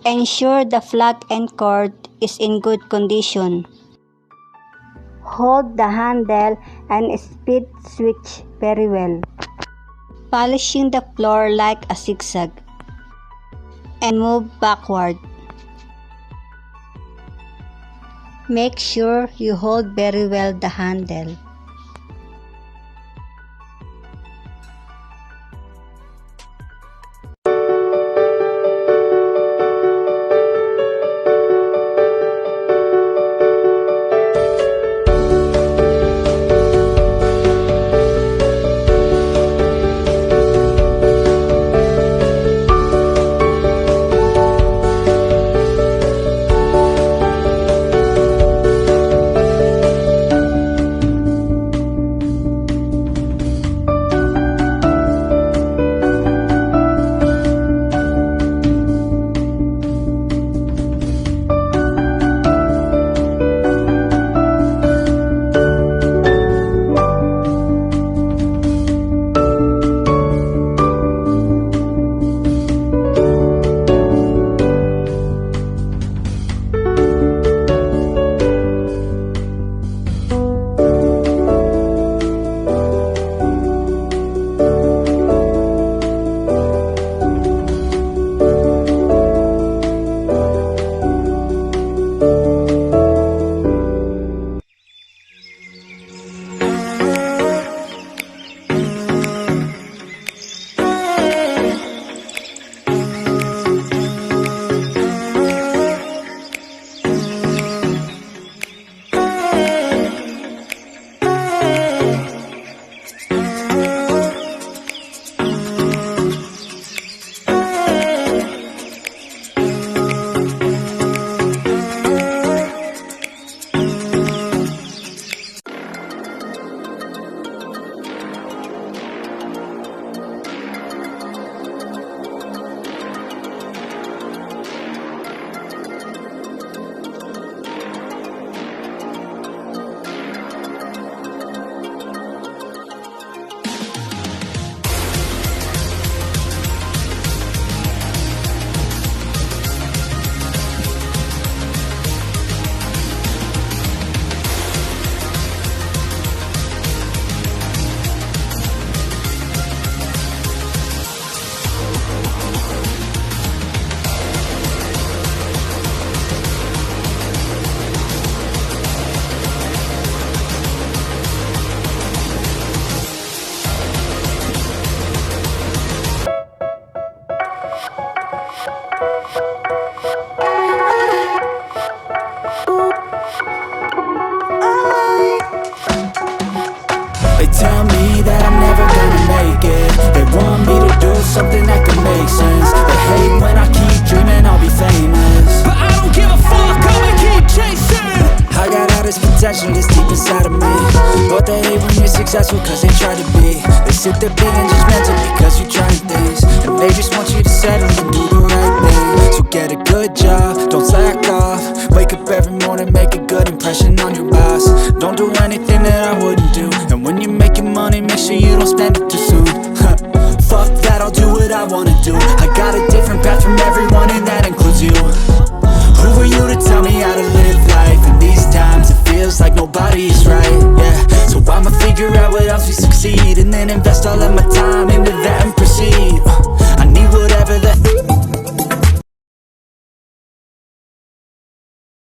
Ensure the plug and cord is in good condition. Hold the handle and speed switch very well. Polishing the floor like a zigzag and move backward. Make sure you hold very well the handle. They tell me that I'm never gonna make it. They want me to do something that can make sense. They hate when I keep dreaming I'll be famous, but I don't give a fuck, I'ma keep chasing. I got all this potential that's deep inside of me, but they hate when you're successful cause they try to be. They sit there being judgmental because you're trying things, and they just want you to settle and do the right thing. So get a good job,